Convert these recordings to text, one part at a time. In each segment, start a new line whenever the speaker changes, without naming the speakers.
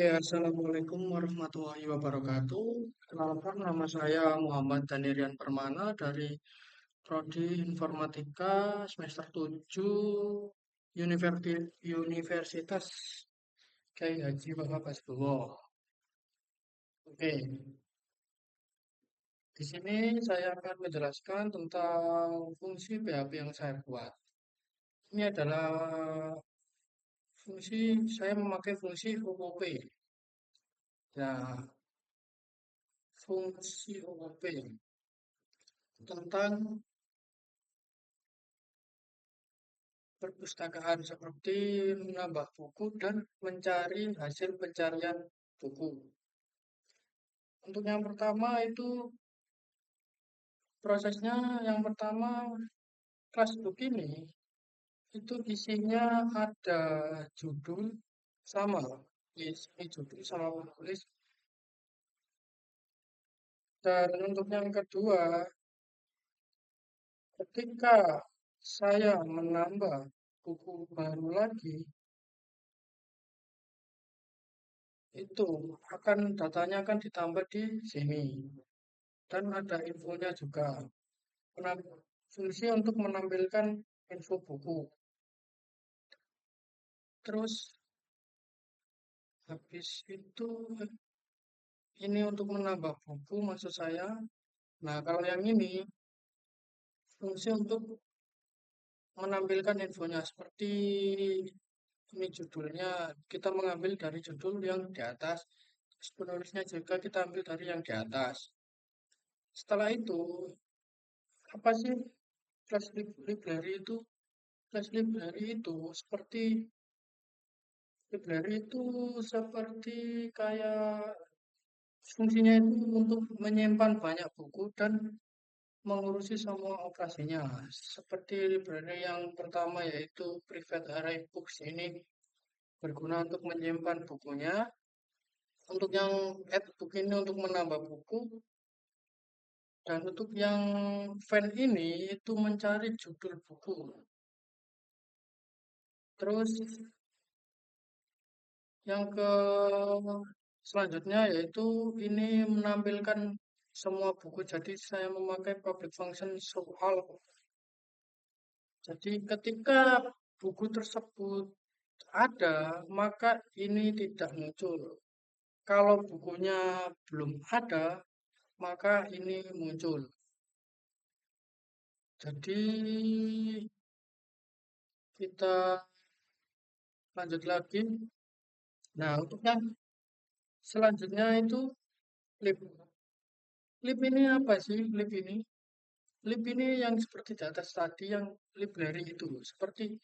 Ya, Assalamualaikum warahmatullahi wabarakatuh. Kenalkan nama saya Muhammad Danirian Permana dari Prodi Informatika semester 7 Universitas Kyai Haji Bahadur. Oke, di sini saya akan menjelaskan tentang fungsi PHP yang saya buat. Ini adalah fungsi, saya memakai fungsi OOP. Ya, fungsi OOP tentang perpustakaan seperti menambah buku dan mencari hasil pencarian buku. Untuk yang pertama itu prosesnya yang pertama Flashbook ini itu isinya ada judul sama, isi judul sama penulis. Dan untuk yang kedua, ketika saya menambah buku baru lagi, itu datanya akan ditambah di sini. Dan ada infonya juga. Fungsi untuk menampilkan info buku. Terus habis itu ini untuk menambah buku maksud saya. Nah, kalau yang ini fungsi untuk menampilkan infonya seperti ini judulnya kita mengambil dari judul yang di atas. Terus penulisnya juga kita ambil dari yang di atas. Setelah itu apa sih library itu? Flash library itu library itu seperti kayak fungsinya itu untuk menyimpan banyak buku dan mengurusi semua operasinya. Seperti library yang pertama yaitu Private Array Books ini berguna untuk menyimpan bukunya. Untuk yang add book ini untuk menambah buku. Dan untuk yang fan ini itu mencari judul buku. Terus yang selanjutnya yaitu ini menampilkan semua buku. Jadi saya memakai public function show all. Jadi ketika buku tersebut ada, maka ini tidak muncul. Kalau bukunya belum ada, maka ini muncul. Jadi kita lanjut lagi. Nah, untuk yang selanjutnya itu lib. Lib ini apa sih? Lib ini? Lib ini yang seperti di atas tadi, yang library itu. Seperti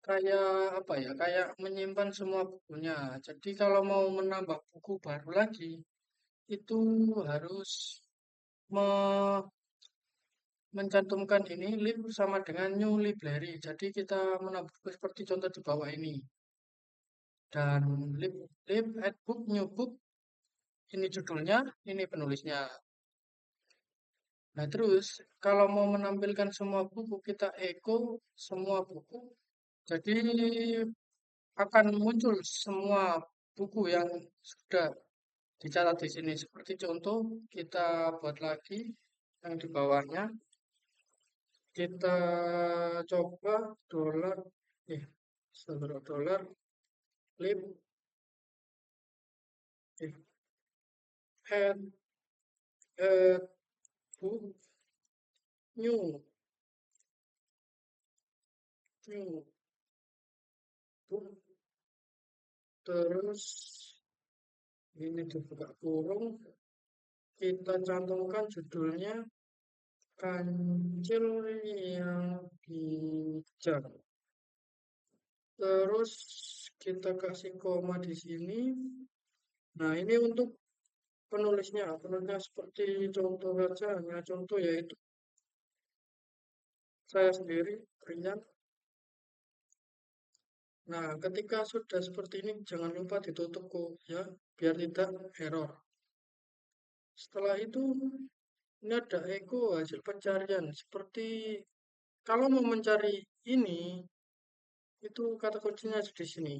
kayak apa ya? Kayak menyimpan semua bukunya. Jadi kalau mau menambah buku baru lagi, itu harus mencantumkan ini lib sama dengan new library. Jadi kita menambah buku seperti contoh di bawah ini. Dan lib add book new book ini judulnya, ini penulisnya. Nah, terus kalau mau menampilkan semua buku kita echo semua buku. Jadi akan muncul semua buku yang sudah dicatat di sini. Seperti contoh kita buat lagi yang di bawahnya. Kita coba dolar, eh, seberapa dolar, lib, eh, add, add, book, new, new, book, terus ini dibuka kurung, kita cantumkan judulnya Kancil yang bijak. Terus kita kasih koma di sini. Nah, ini untuk penulisnya. Penulisnya seperti contoh saja, hanya contoh yaitu saya sendiri, Rian. Nah, ketika sudah seperti ini, jangan lupa ditutup kok ya, biar tidak error. Setelah itu, ini ada echo hasil pencarian. Seperti kalau mau mencari ini, itu kata kuncinya di sini.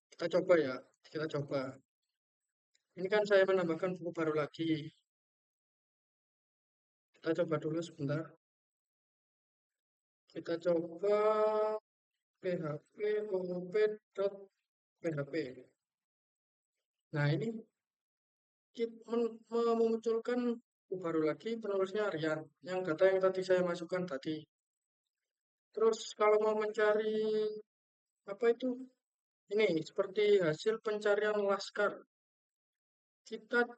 Kita coba ya. Kita coba. Ini kan saya menambahkan buku baru lagi. Kita coba dulu sebentar. Kita coba php php. Nah, ini memunculkan buku baru lagi, penulisnya Aryan. Yang data yang tadi saya masukkan tadi. Terus kalau mau mencari apa itu? Ini seperti hasil pencarian Laskar. Kita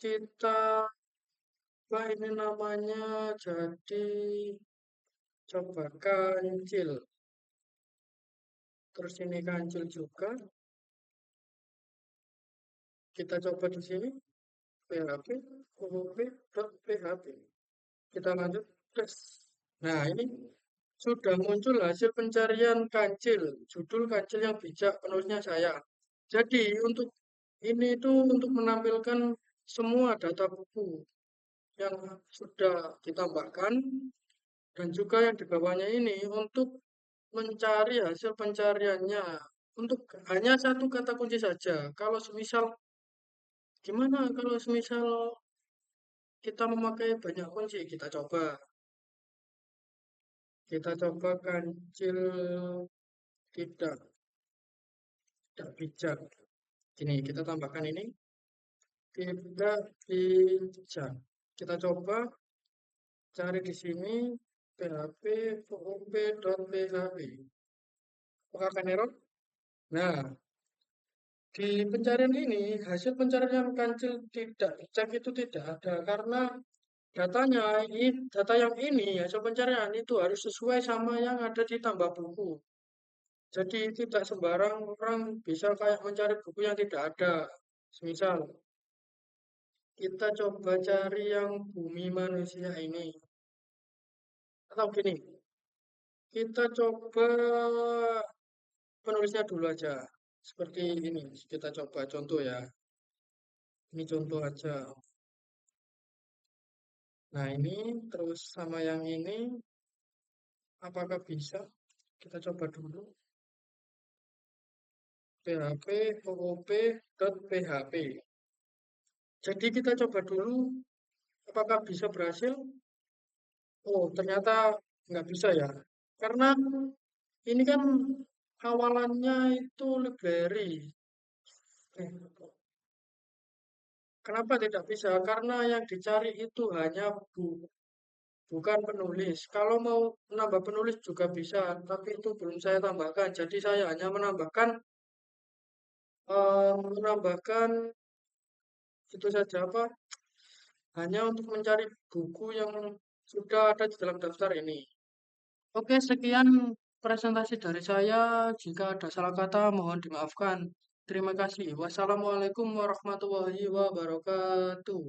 kita apa ini namanya jadi coba kancil. Terus ini kancil juga. Kita coba di sini php php. Kita lanjut tes. Nah, ini sudah muncul hasil pencarian kancil. Judul kancil yang bijak, penulisnya saya. Jadi untuk ini itu untuk menampilkan semua data buku yang sudah ditambahkan dan juga yang di bawahnya ini untuk mencari hasil pencariannya untuk hanya satu kata kunci saja. Kalau semisal gimana kalau semisal kita memakai banyak kunci, kita coba kancil tidak tidak bijak. Gini, kita tambahkan ini tidak bijak. Kita coba cari di sini php pop.php. Apakah akan error? Nah, di pencarian ini, hasil pencarian kancil tidak bijak itu tidak ada karena datanya ini, data yang ini, hasil pencarian itu harus sesuai sama yang ada di tambah buku. Jadi tidak sembarang orang bisa kayak mencari buku yang tidak ada. Misal, kita coba cari yang bumi manusia ini. Atau gini, kita coba penulisnya dulu aja. Seperti ini, kita coba contoh ya. Ini contoh aja. Nah ini, terus sama yang ini, apakah bisa? Kita coba dulu. php php. Jadi kita coba dulu, apakah bisa berhasil? Oh, ternyata nggak bisa ya. Karena ini kan awalannya itu library. Eh, Kenapa tidak bisa? Karena yang dicari itu hanya bukan penulis. Kalau mau menambah penulis juga bisa, tapi itu belum saya tambahkan. Jadi saya hanya menambahkan itu saja apa? Hanya untuk mencari buku yang sudah ada di dalam daftar ini. Oke, sekian presentasi dari saya. Jika ada salah kata, mohon dimaafkan. Terima kasih. Wassalamualaikum warahmatullahi wabarakatuh.